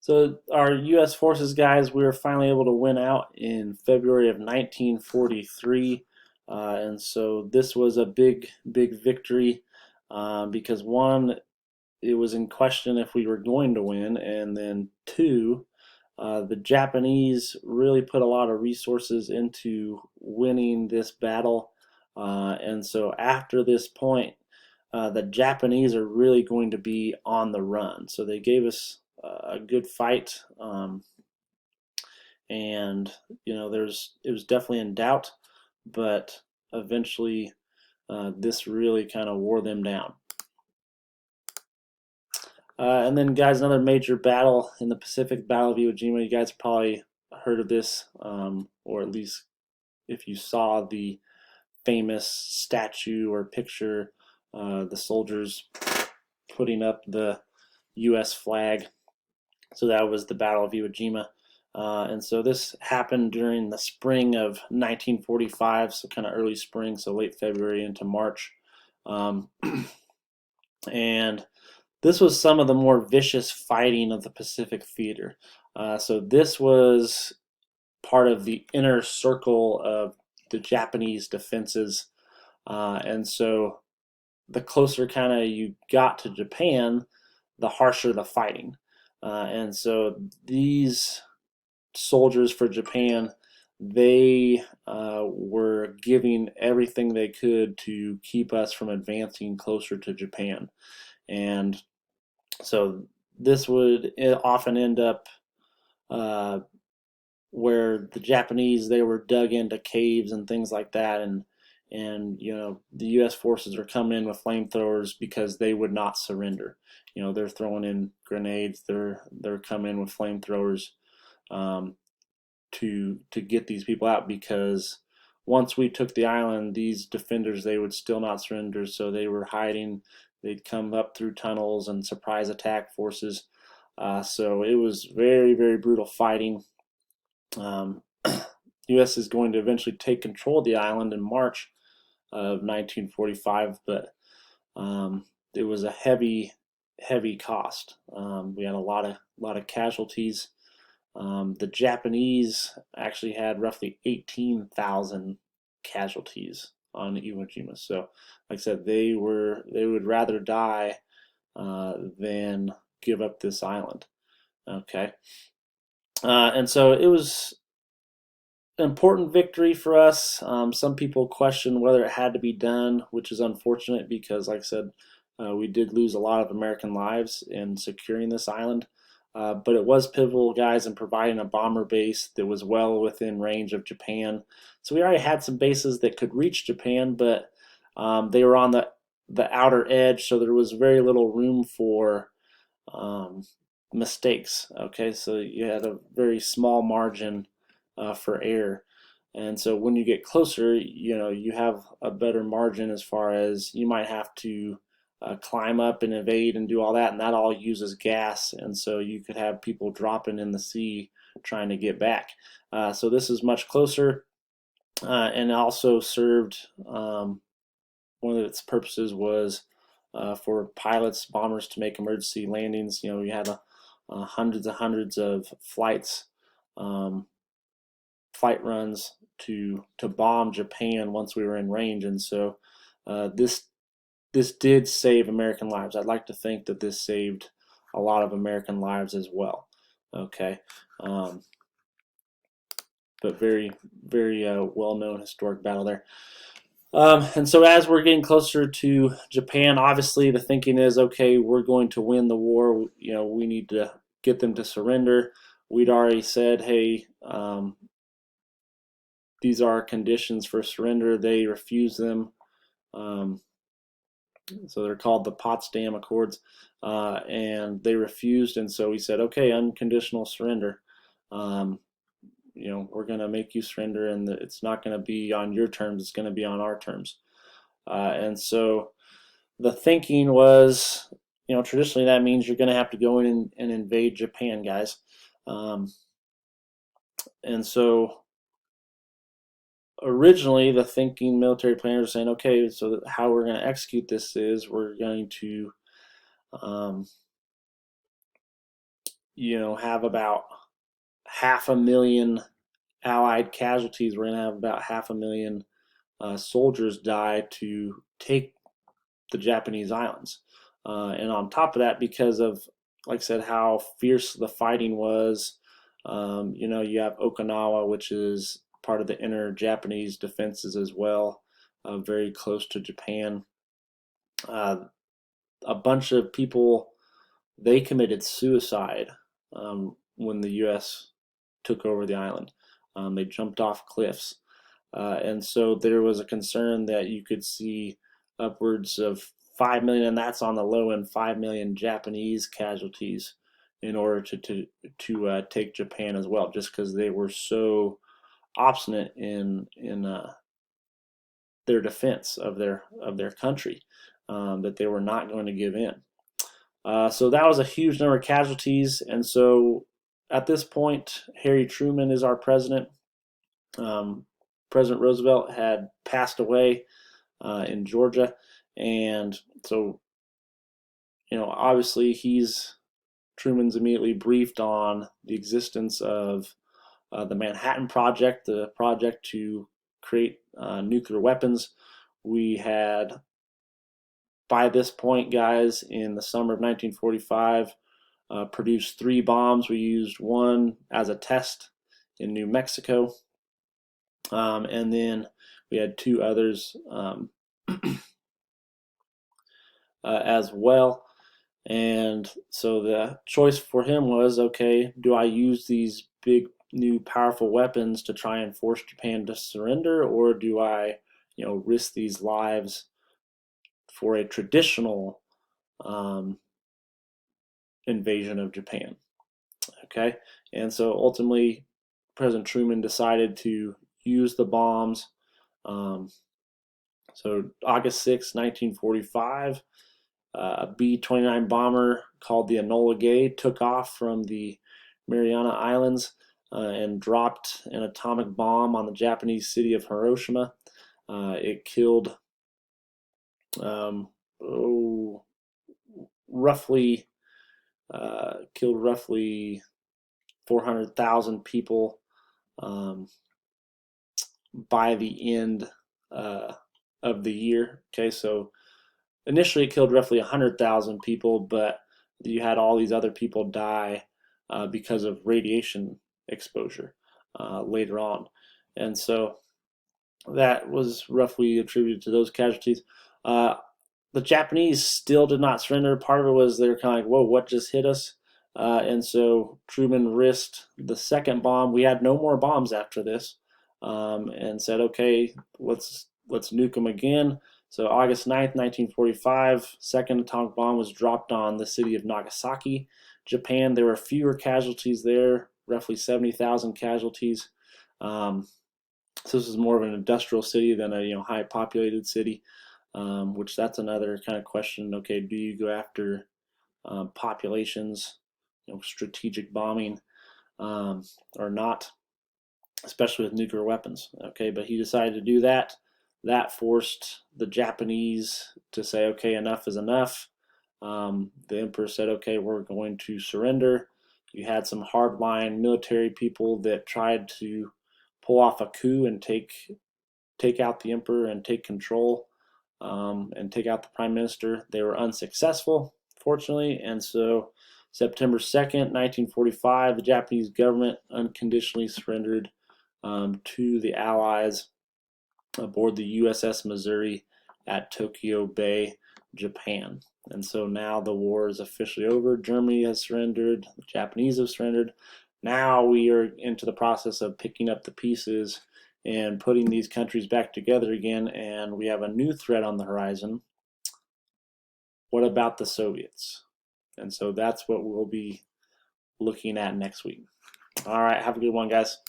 So our U.S. forces guys, we were finally able to win out in February of 1943, and so this was a big victory because one, it was in question if we were going to win, and then two, the Japanese really put a lot of resources into winning this battle, and so after this point, the Japanese are really going to be on the run. So they gave us a good fight, and it was definitely in doubt, but eventually this really kind of wore them down. And then, guys, another major battle in the Pacific, Battle of Iwo Jima. You guys probably heard of this, or at least if you saw the famous statue or picture, the soldiers putting up the U.S. flag. So that was the Battle of Iwo Jima. And so this happened during the spring of 1945, so kind of early spring, so late February into March. Um, and this was some of the more vicious fighting of the Pacific theater. So this was part of the inner circle of the Japanese defenses. And so the closer kind of you got to Japan, the harsher the fighting. And so these soldiers for Japan, they were giving everything they could to keep us from advancing closer to Japan. And so this would often end up uh, where the Japanese, they were dug into caves and things like that, and the U.S. forces are coming in with flamethrowers because they would not surrender. They're throwing in grenades. They're coming in with flamethrowers um, to get these people out, because once we took the island, these defenders, they would still not surrender. So they were hiding. They'd come up through tunnels and surprise attack forces. So it was very brutal fighting. U.S. is going to eventually take control of the island in March of 1945, but it was a heavy cost. We had a lot of casualties. The Japanese actually had roughly 18,000 casualties on Iwo Jima. So, like I said, they would rather die than give up this island. Okay, and so it was an important victory for us. Some people question whether it had to be done, which is unfortunate because, like I said, we did lose a lot of American lives in securing this island. But it was pivotal, guys, in providing a bomber base that was well within range of Japan. So we already had some bases that could reach Japan, but they were on the outer edge, so there was very little room for um, mistakes. Okay, so you had a very small margin for error. And so when you get closer, you have a better margin as far as you might have to climb up and evade and do all that, and that all uses gas. And so you could have people dropping in the sea trying to get back. So this is much closer, and also served one of its purposes was for pilots, bombers to make emergency landings. You had hundreds and hundreds of flights, flight runs to bomb Japan once we were in range, and so this did save American lives. I'd like to think that this saved a lot of American lives as well. Okay, but very well-known historic battle there. And so as we're getting closer to Japan, obviously the thinking is, okay, we're going to win the war. We need to get them to surrender. We'd already said, hey, these are conditions for surrender. They refused them. So they're called the Potsdam Accords, and they refused. And so we said, okay, unconditional surrender. We're going to make you surrender, and it's not going to be on your terms. It's going to be on our terms. And so the thinking was, traditionally that means you're going to have to go in and invade Japan, guys. And so originally the thinking military planners were saying, okay, so how we're going to execute this is we're going to have about 500,000 Allied casualties. We're going to have about 500,000 soldiers die to take the Japanese islands. And on top of that, because of, like I said, how fierce the fighting was, you have Okinawa, which is part of the inner Japanese defenses as well, very close to Japan. Uh, a bunch of people, they committed suicide when the U.S. took over the island. They jumped off cliffs. And so there was a concern that you could see upwards of 5 million, and that's on the low end, 5 million Japanese casualties in order to take Japan as well, just because they were so obstinate in their defense of their country, that they were not going to give in. So that was a huge number of casualties, and so at this point, Harry Truman is our president. Um, President Roosevelt had passed away in Georgia, and so obviously Truman's immediately briefed on the existence of the Manhattan Project, the project to create nuclear weapons. We had, by this point, guys, in the summer of 1945, produced 3 bombs. We used one as a test in New Mexico, and then we had 2 others as well. And so the choice for him was, okay, do I use these big, new, powerful weapons to try and force Japan to surrender, or do I, risk these lives for a traditional um, invasion of Japan? Okay, and so ultimately, President Truman decided to use the bombs. Um, so August 6, 1945, a B-29 bomber called the Enola Gay took off from the Mariana Islands and dropped an atomic bomb on the Japanese city of Hiroshima. It um, oh, roughly killed roughly 400,000 people by the end of the year. Okay, so initially it killed roughly 100,000 people, but you had all these other people die because of radiation exposure later on. And so that was roughly attributed to those casualties. Uh, the Japanese still did not surrender. Part of it was they were kind of like, whoa, what just hit us? And so Truman risked the second bomb. We had no more bombs after this, and said, okay, let's nuke them again. So August 9th, 1945, second atomic bomb was dropped on the city of Nagasaki, Japan. There were fewer casualties there, roughly 70,000 casualties. So this is more of an industrial city than a high populated city, which that's another kind of question. Okay, do you go after populations, strategic bombing, or not, especially with nuclear weapons? Okay, but he decided to do that. That forced the Japanese to say, okay, enough is enough. The emperor said, okay, we're going to surrender. You had some hardline military people that tried to pull off a coup and take out the emperor and take control, and take out the prime minister. They were unsuccessful, fortunately, and so September 2nd, 1945, the Japanese government unconditionally surrendered to the Allies aboard the USS Missouri at Tokyo Bay, Japan. And so now the war is officially over. Germany has surrendered. The Japanese have surrendered. Now we are into the process of picking up the pieces and putting these countries back together again, and we have a new threat on the horizon. What about the Soviets? And so that's what we'll be looking at next week. All right, have a good one, guys.